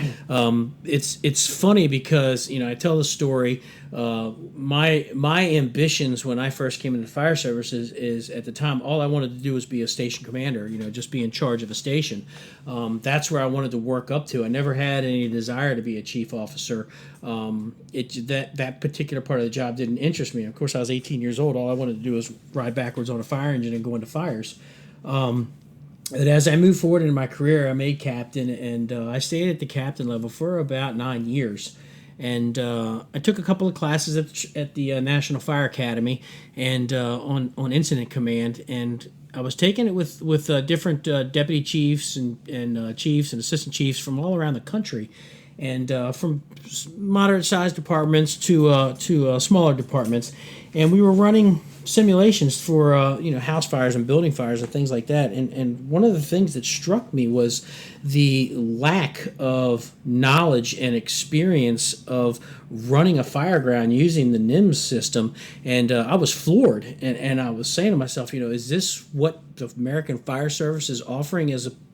It's funny because I tell the story. My ambitions when I first came into the fire services is at the time all I wanted to do was be a station commander. Just be in charge of a station. That's where I wanted to work up to. I never had any desire to be a chief officer. That particular part of the job didn't interest me. Of course, I was 18 years old. All I wanted to do was ride backwards on a fire engine and go into fires. But as I moved forward in my career, I made captain, and I stayed at the captain level for about 9 years. and I took a couple of classes at the National Fire Academy and on incident command, and I was taking it with different deputy chiefs and chiefs and assistant chiefs from all around the country, and from moderate sized departments to smaller departments, and we were running simulations for house fires and building fires and things like that. And one of the things that struck me was the lack of knowledge and experience of running a fireground using the NIMS system. And I was floored. And I was saying to myself, is this what the American Fire Service is offering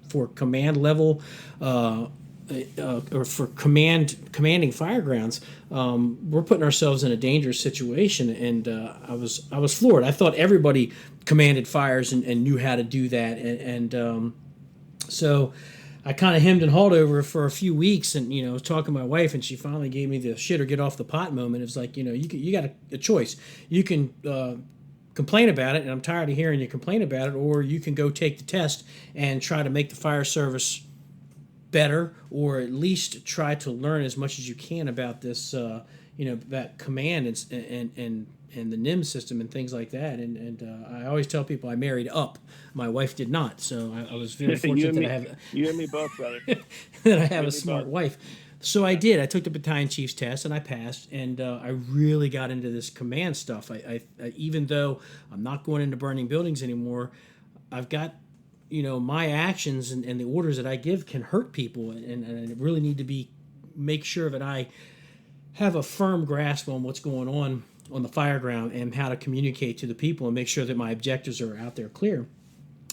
for command level or for commanding firegrounds? We're putting ourselves in a dangerous situation, and I was floored. I thought everybody commanded fires and knew how to do that, and so I kind of hemmed and hawed over it for a few weeks, and was talking to my wife, and she finally gave me the shit or get off the pot moment. It was like, you got a choice. You can complain about it, and I'm tired of hearing you complain about it, or you can go take the test and try to make the fire service better, or at least try to learn as much as you can about this, about command and the NIM system and things like that. And I always tell people I married up. My wife did not, so I was very fortunate you and me both, brother. that I have a smart wife. So I did. I took the battalion chief's test and I passed, and I really got into this command stuff. I even though I'm not going into burning buildings anymore, I've got my actions and the orders that I give can hurt people, and I really need to make sure that I have a firm grasp on what's going on the fireground and how to communicate to the people and make sure that my objectives are out there clear.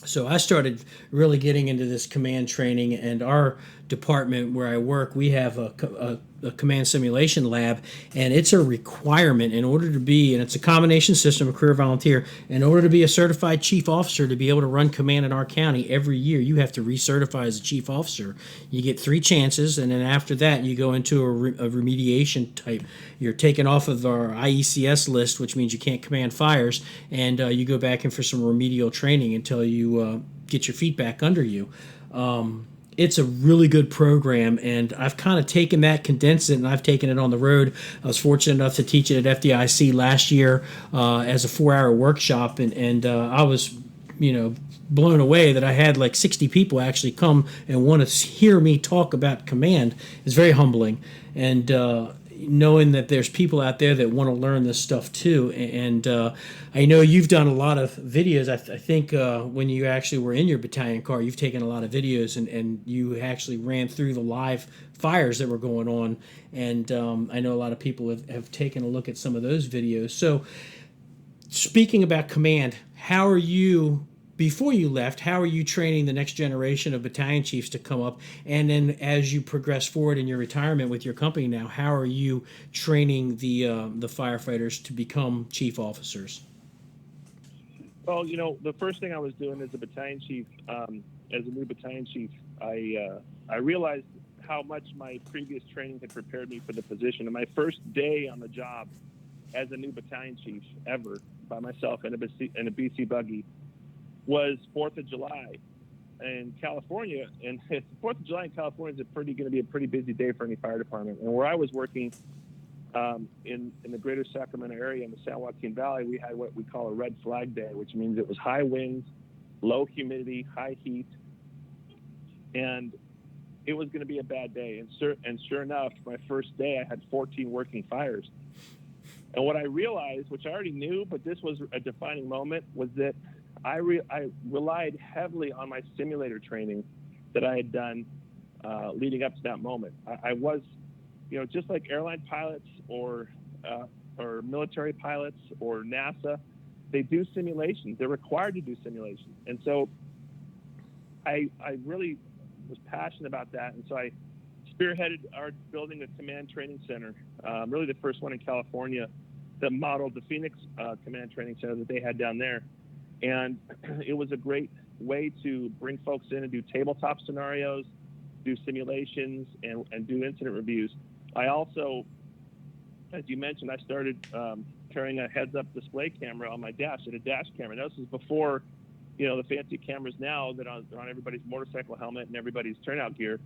So I started really getting into this command training, and our department where I work, we have a command simulation lab, and it's a requirement in order to be, and it's a combination system, a career volunteer, in order to be a certified chief officer, to be able to run command in our county every year, you have to recertify as a chief officer. You get 3 chances, and then after that, you go into a remediation type. You're taken off of our IECS list, which means you can't command fires, and you go back in for some remedial training until you get your feet back under you. It's a really good program, and I've kind of taken that, condensed it, and I've taken it on the road. I was fortunate enough to teach it at FDIC last year as a 4-hour workshop, and I was, blown away that I had like 60 people actually come and want to hear me talk about command. It's very humbling, and knowing that there's people out there that want to learn this stuff too. And I know you've done a lot of videos. I think when you actually were in your battalion car, you've taken a lot of videos, and you actually ran through the live fires that were going on. And I know a lot of people have taken a look at some of those videos. So speaking about command, how are you, before you left, how are you training the next generation of battalion chiefs to come up? And then as you progress forward in your retirement with your company now, how are you training the firefighters to become chief officers? Well, the first thing I was doing as a battalion chief, as a new battalion chief, I realized how much my previous training had prepared me for the position. And my first day on the job as a new battalion chief ever, by myself in a BC buggy, was 4th of July in California. And 4th of July in California is going to be a pretty busy day for any fire department. And where I was working in the greater Sacramento area in the San Joaquin Valley, we had what we call a red flag day, which means it was high winds, low humidity, high heat, and it was going to be a bad day. And sure enough, my first day I had 14 working fires. And what I realized, which I already knew, but this was a defining moment, was that I relied heavily on my simulator training that I had done leading up to that moment. I was, just like airline pilots or military pilots or NASA, they do simulations. They're required to do simulations. And so I really was passionate about that. And so I spearheaded our building a command training center, really the first one in California that modeled the Phoenix command training center that they had down there. And it was a great way to bring folks in and do tabletop scenarios, do simulations, and do incident reviews. I also, as you mentioned, I started carrying a heads-up display camera on my dash, and a dash camera. Now, this is before, the fancy cameras now that are on everybody's motorcycle helmet and everybody's turnout gear.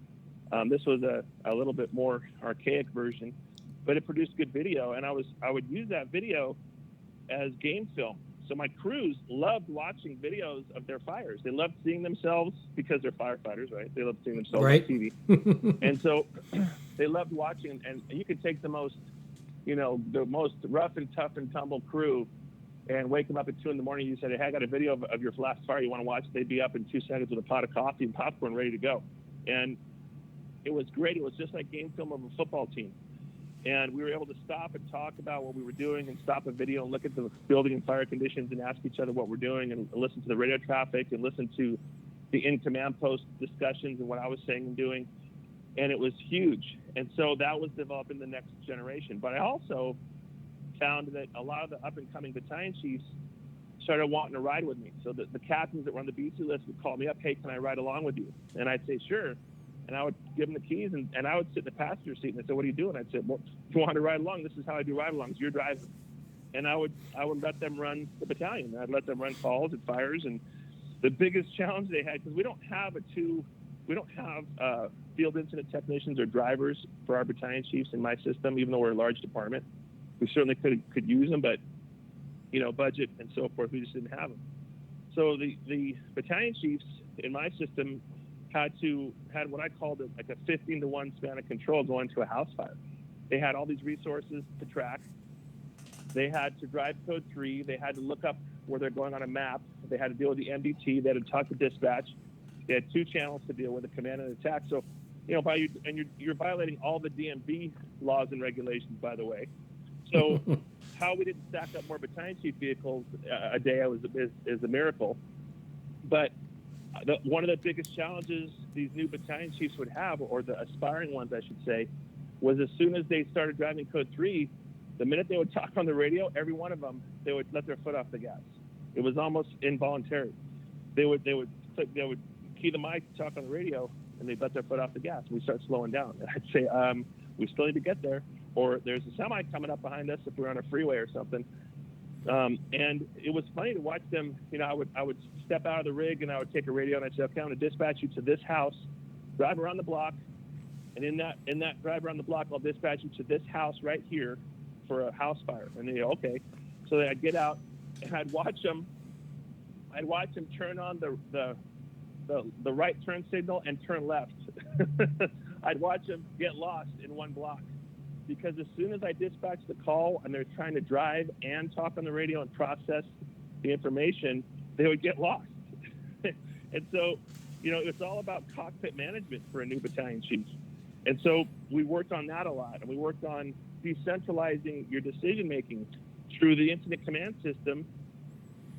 This was a little bit more archaic version. but it produced good video, and I would use that video as game film. So my crews loved watching videos of their fires. They loved seeing themselves, because they're firefighters, right? They loved seeing themselves on TV. And so they loved watching, and you could take the most rough and tough and tumble crew and wake them up at 2 a.m. You said, hey, I got a video of your last fire. You want to watch? They'd be up in 2 seconds with a pot of coffee and popcorn ready to go. And it was great. It was just like game film of a football team. And we were able to stop and talk about what we were doing, and stop a video and look at the building and fire conditions and ask each other what we're doing, and listen to the radio traffic and listen to the in-command post discussions and what I was saying and doing. And it was huge. And so that was developing the next generation. But I also found that a lot of the up-and-coming battalion chiefs started wanting to ride with me. So the captains that were on the BC list would call me up, hey, can I ride along with you? And I'd say, sure. And I would give them the keys, and I would sit in the passenger seat, and they'd say, what are you doing? I'd say, well, if you want to ride along, this is how I do ride-alongs. You're driving. And I would let them run the battalion. I'd let them run calls and fires. And the biggest challenge they had, because we don't have field incident technicians or drivers for our battalion chiefs in my system, even though we're a large department. We certainly could use them, but budget and so forth, we just didn't have them. So the battalion chiefs in my system had what I called like a 15-to-1 span of control going to a house fire. They had all these resources to track. They had to drive code 3. They had to look up where they're going on a map. They had to deal with the MDT. They had to talk to dispatch. They had 2 channels to deal with, the command and attack. So, you're violating all the DMV laws and regulations, by the way. So how we didn't stack up more battalion chief vehicles a day is a miracle. But one of the biggest challenges these new battalion chiefs would have, or the aspiring ones, I should say, was as soon as they started driving code 3, the minute they would talk on the radio, every one of them, they would let their foot off the gas. It was almost involuntary. They would key the mic, talk on the radio, and they'd let their foot off the gas. We start slowing down. And I'd say, we still need to get there, or there's a semi coming up behind us if we're on a freeway or something. And it was funny to watch them. I would step out of the rig, and I would take a radio, and I'd say, okay, I'm going to dispatch you to this house, drive around the block, and in that drive around the block, I'll dispatch you to this house right here for a house fire. And they go, okay. So I'd get out, and I'd watch them turn on the right turn signal and turn left. I'd watch them get lost in one block, because as soon as I dispatch the call and they're trying to drive and talk on the radio and process the information, they would get lost. And so, it's all about cockpit management for a new battalion chief. And so we worked on that a lot, and we worked on decentralizing your decision-making through the incident command system.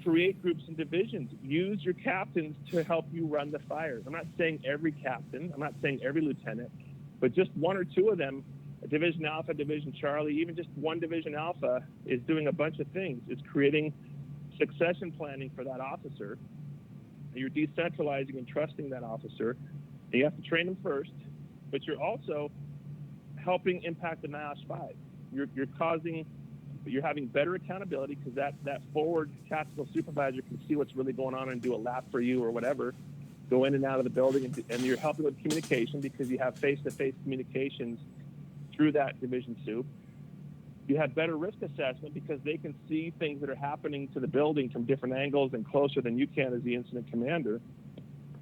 Create groups and divisions. Use your captains to help you run the fires. I'm not saying every captain, I'm not saying every lieutenant, but just 1 or 2 of them, Division Alpha, Division Charlie, even just one Division Alpha is doing a bunch of things. It's creating succession planning for that officer. You're decentralizing and trusting that officer. You have to train them first, but you're also helping impact the NIOSH 5. You're having better accountability, because that forward tactical supervisor can see what's really going on and do a lap for you or whatever, go in and out of the building, and you're helping with communication, because you have face-to-face communications through that division soup. You have better risk assessment, because they can see things that are happening to the building from different angles and closer than you can as the incident commander.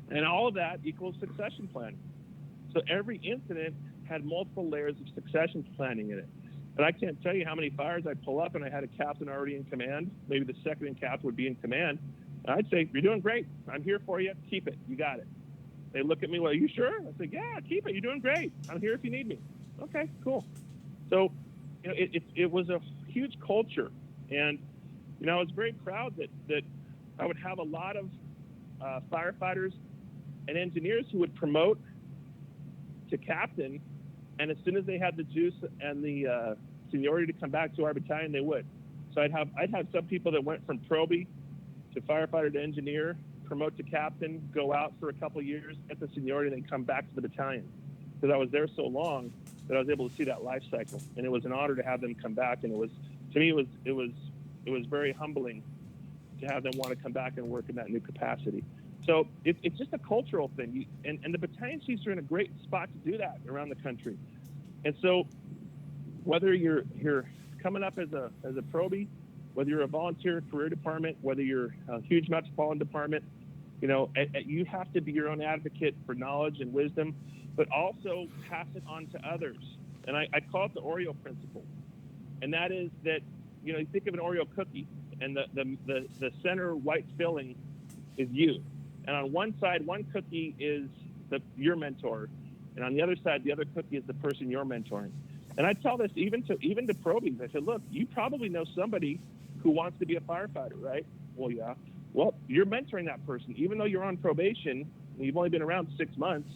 And all of that equals succession planning. So every incident had multiple layers of succession planning in it. And I can't tell you how many fires I'd pull up and I had a captain already in command. Maybe the second in captain would be in command. And I'd say, you're doing great. I'm here for you. Keep it. You got it. They look at me, well, are you sure? I say, yeah, keep it. You're doing great. I'm here if you need me. Okay, cool. So, it was a huge culture. And, I was very proud that I would have a lot of firefighters and engineers who would promote to captain. And as soon as they had the juice and the seniority to come back to our battalion, they would. So I'd have some people that went from probie to firefighter to engineer, promote to captain, go out for a couple of years, get the seniority, and then come back to the battalion. Because I was there so long that I was able to see that life cycle, and it was an honor to have them come back. And it was very humbling to have them want to come back and work in that new capacity. So it's just a cultural thing. And the battalion chiefs are in a great spot to do that around the country. And so whether you're coming up as a probie, whether you're a volunteer career department, whether you're a huge metropolitan department, you have to be your own advocate for knowledge and wisdom, but also pass it on to others. And I call it the Oreo principle. And that is that, you think of an Oreo cookie, and the center white filling is you. And on one side, one cookie is your mentor. And on the other side, the other cookie is the person you're mentoring. And I tell this even to probies. I said, look, you probably know somebody who wants to be a firefighter, right? Well, yeah. Well, you're mentoring that person. Even though you're on probation and you've only been around 6 months,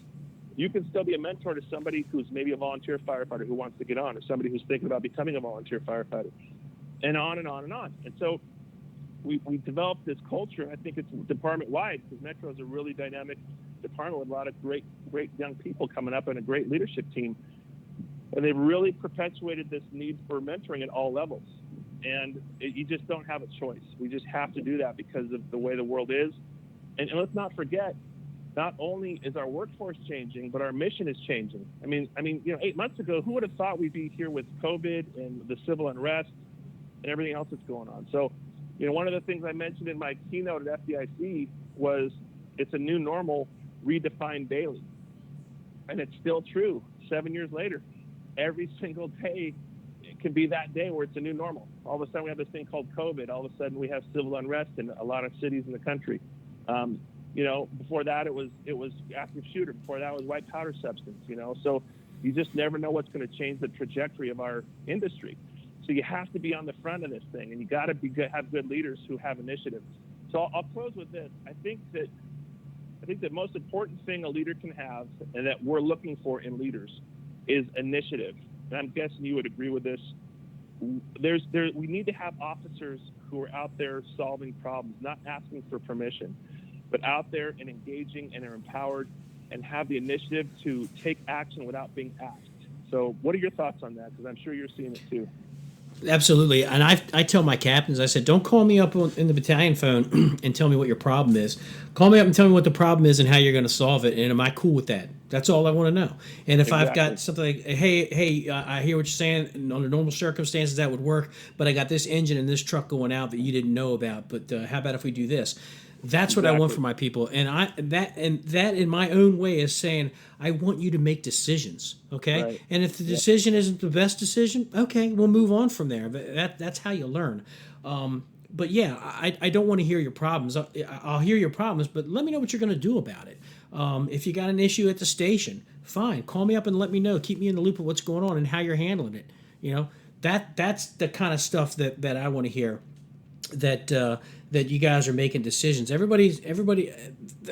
you can still be a mentor to somebody who's maybe a volunteer firefighter who wants to get on, or somebody who's thinking about becoming a volunteer firefighter, and on and on and on. And so we developed this culture. I think it's department-wide, because Metro is a really dynamic department with a lot of great young people coming up and a great leadership team. And they've really perpetuated this need for mentoring at all levels. And you just don't have a choice. We just have to do that because of the way the world is. And let's not forget, not only is our workforce changing, but our mission is changing. I mean, 8 months ago, who would have thought we'd be here with COVID and the civil unrest and everything else that's going on? So, one of the things I mentioned in my keynote at FDIC was it's a new normal redefined daily. And it's still true 7 years later. Every single day it can be that day where it's a new normal. All of a sudden we have this thing called COVID. All of a sudden we have civil unrest in a lot of cities in the country. Before that it was active shooter. Before that was white powder substance. So you just never know what's going to change the trajectory of our industry. So you have to be on the front of this thing, and you got to have good leaders who have initiative. So I'll close with this. I think the most important thing a leader can have, and that we're looking for in leaders, is initiative. And I'm guessing you would agree with this. We need to have officers who are out there solving problems, not asking for permission, but out there and engaging and are empowered and have the initiative to take action without being asked. So what are your thoughts on that? Because I'm sure you're seeing it too. Absolutely. And I tell my captains, I said, don't call me up in the battalion phone and tell me what your problem is. Call me up and tell me what the problem is and how you're going to solve it. And am I cool with that? That's all I want to know. And if I've got something like, hey, I hear what you're saying. Under normal circumstances, that would work. But I got this engine and this truck going out that you didn't know about. But how about if we do this? That's what I want for my people, and that in my own way is saying I want you to make decisions, okay? Right. And if the decision isn't the best decision, okay, we'll move on from there. But that's how you learn. But yeah, I don't want to hear your problems. I'll hear your problems, but let me know what you're going to do about it. If you got an issue at the station, fine, call me up and let me know. Keep me in the loop of what's going on and how you're handling it. That's the kind of stuff that I want to hear. That you guys are making decisions. Everybody.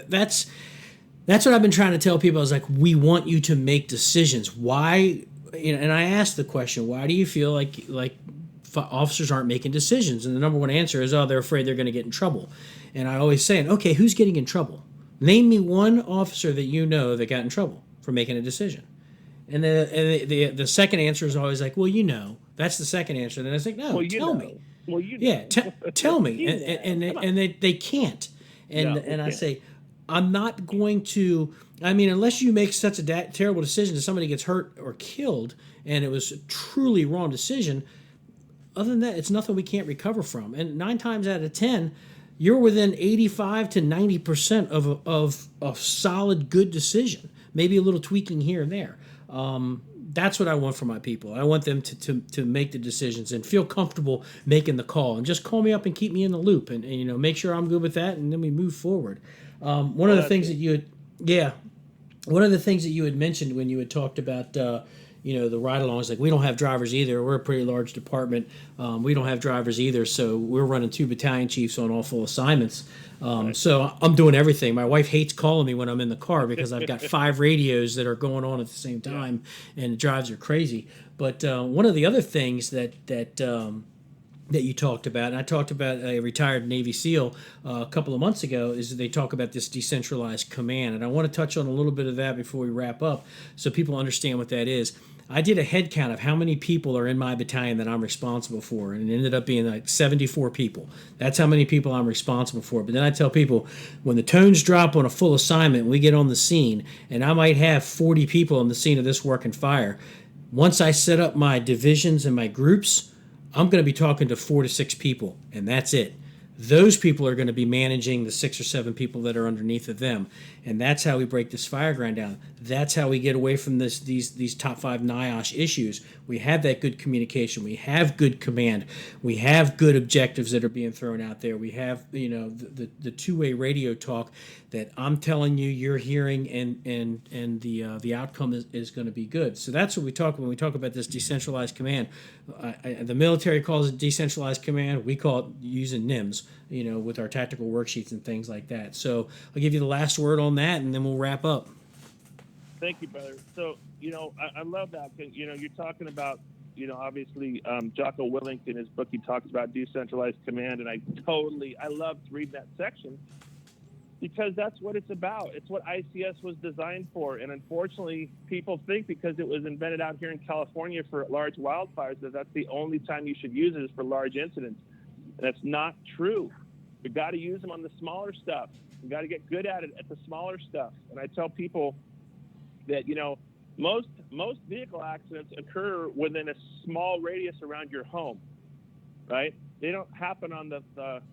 That's what I've been trying to tell people. I was like, we want you to make decisions. Why? And I asked the question, why do you feel like officers aren't making decisions? And the number one answer is, they're afraid they're going to get in trouble. And I always say, okay, who's getting in trouble? Name me one officer that you know that got in trouble for making a decision. And the second answer is always like, well, that's the second answer. And then I say, no, tell me. Well, tell me, and they can't, and I say, I'm not going to. I mean, unless you make such a terrible decision that somebody gets hurt or killed, and it was a truly wrong decision. Other than that, it's nothing we can't recover from. And 9 times out of 10, you're within 85 to 90% of a solid good decision. Maybe a little tweaking here and there. That's what I want for my people. I want them to make the decisions and feel comfortable making the call. And just call me up and keep me in the loop and make sure I'm good with that, and then we move forward. One of the things that you had mentioned when you had talked about the ride-alongs, like we don't have drivers either. We're a pretty large department. We don't have drivers either, so we're running 2 battalion chiefs on all full assignments. So I'm doing everything. My wife hates calling me when I'm in the car because I've got 5 radios that are going on at the same time, and it drives her crazy. But one of the other things that you talked about, and I talked about a retired Navy SEAL a couple of months ago, is that they talk about this decentralized command. And I want to touch on a little bit of that before we wrap up so people understand what that is. I did a head count of how many people are in my battalion that I'm responsible for, and it ended up being like 74 people. That's how many people I'm responsible for. But then I tell people, when the tones drop on a full assignment, we get on the scene, and I might have 40 people on the scene of this work and fire. Once I set up my divisions and my groups, I'm going to be talking to 4 to 6 people, and that's it. Those people are going to be managing the 6 or 7 people that are underneath of them, and that's how we break this fire ground down. That's how we get away from these top 5 NIOSH issues. We have that good communication. We have good command. We have good objectives that are being thrown out there. We have the two-way radio talk that I'm telling you, you're hearing, and the outcome is going to be good. So that's what we talk when we talk about this decentralized command. The military calls it decentralized command. We call it using NIMS, with our tactical worksheets and things like that. So I'll give you the last word on that, and then we'll wrap up. Thank you, brother. So, I love that. You're talking about, obviously, Jocko Willink in his book, he talks about decentralized command, and I loved reading that section because that's what it's about. It's what ICS was designed for. And unfortunately, people think because it was invented out here in California for large wildfires, that's the only time you should use it is for large incidents. And that's not true. We've got to use them on the smaller stuff. We've got to get good at it at the smaller stuff. And I tell people that, most vehicle accidents occur within a small radius around your home, right? They don't happen on the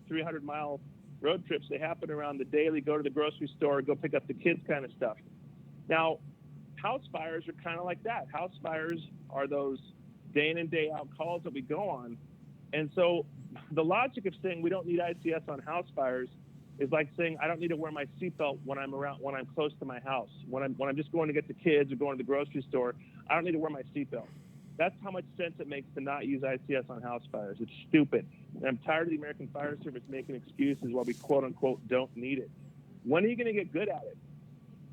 300-mile road trips. They happen around the daily, go to the grocery store, go pick up the kids kind of stuff. Now, house fires are kind of like that. House fires are those day in and day out calls that we go on. And so the logic of saying we don't need ICS on house fires is like saying I don't need to wear my seatbelt when I'm close to my house. When I'm just going to get the kids or going to the grocery store, I don't need to wear my seatbelt. That's how much sense it makes to not use ICS on house fires. It's stupid. And I'm tired of the American Fire Service making excuses while we quote unquote don't need it. When are you going to get good at it?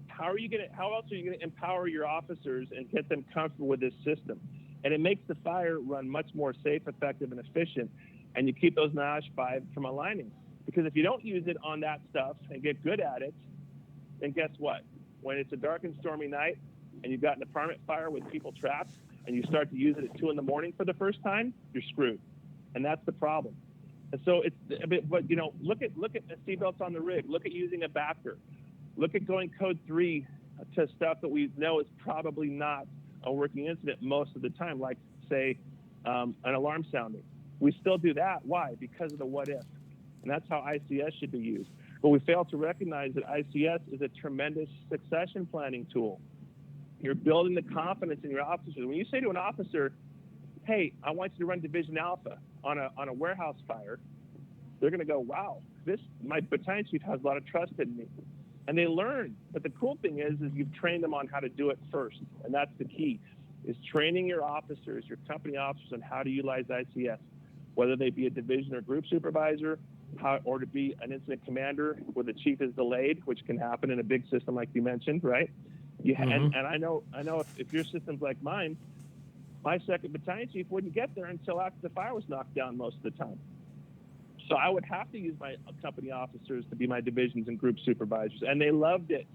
How else are you going to empower your officers and get them comfortable with this system? And it makes the fire run much more safe, effective, and efficient. And you keep those NIOSH 5 from aligning. Because if you don't use it on that stuff and get good at it, then guess what? When it's a dark and stormy night and you've got an apartment fire with people trapped and you start to use it at 2 a.m. for the first time, you're screwed. And that's the problem. And so it's a bit, but look at the seatbelts on the rig. Look at using a backer. Look at going code 3 to stuff that we know is probably not a working incident most of the time, like say an alarm sounding. We still do that. Why? Because of the what if. And that's how ICS should be used. But we fail to recognize that ICS is a tremendous succession planning tool. You're building the confidence in your officers. When you say to an officer, hey, I want you to run Division Alpha on a warehouse fire, they're going to go, wow, my battalion chief has a lot of trust in me. And they learn. But the cool thing is you've trained them on how to do it first. And that's the key, is training your officers, your company officers, on how to utilize ICS, whether they be a division or group supervisor, or to be an incident commander where the chief is delayed, which can happen in a big system like you mentioned, right? And I know if your system's like mine, my second battalion chief wouldn't get there until after the fire was knocked down most of the time. So I would have to use my company officers to be my divisions and group supervisors, and they loved it.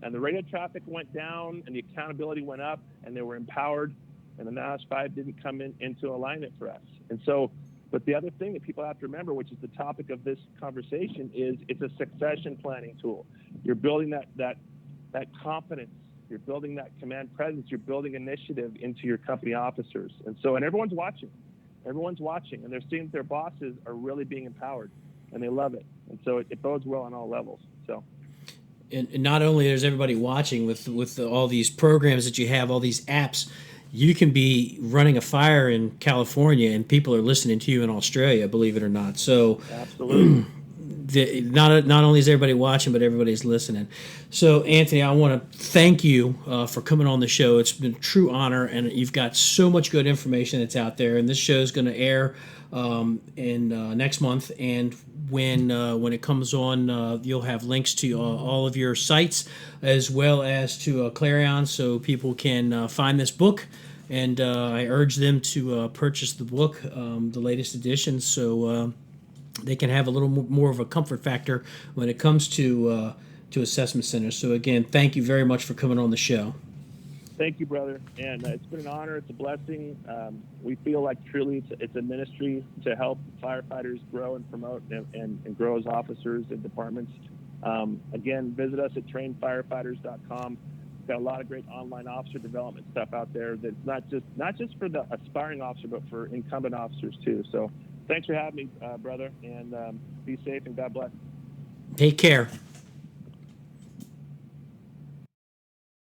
And the radio traffic went down, and the accountability went up, and they were empowered, and the NIOSH 5 didn't come into alignment for us. And so, but the other thing that people have to remember, which is the topic of this conversation, is it's a succession planning tool. You're building that confidence. You're building that command presence. You're building initiative into your company officers. And everyone's watching. Everyone's watching, and they're seeing that their bosses are really being empowered, and they love it. And so it bodes well on all levels. So. And not only is everybody watching with all these programs that you have, all these apps, you can be running a fire in California and people are listening to you in Australia, believe it or not. So absolutely. Not only is everybody watching, but everybody's listening. So, Anthony, I want to thank you for coming on the show. It's been a true honor, and you've got so much good information that's out there. And this show is going to air in next month, and when it comes on, you'll have links to all of your sites as well as to Clarion, so people can find this book. And I urge them to purchase the book, the latest edition, so they can have a little more of a comfort factor when it comes to assessment centers. So again, thank you very much for coming on the show. Thank you, brother. And it's been an honor. It's a blessing. We feel like truly it's a ministry to help firefighters grow and promote and grow as officers and departments. Again, visit us at trainfirefighters.com. got a lot of great online officer development stuff out there that's not just for the aspiring officer, but for incumbent officers too. So thanks for having me, brother, and be safe and God bless. Take care.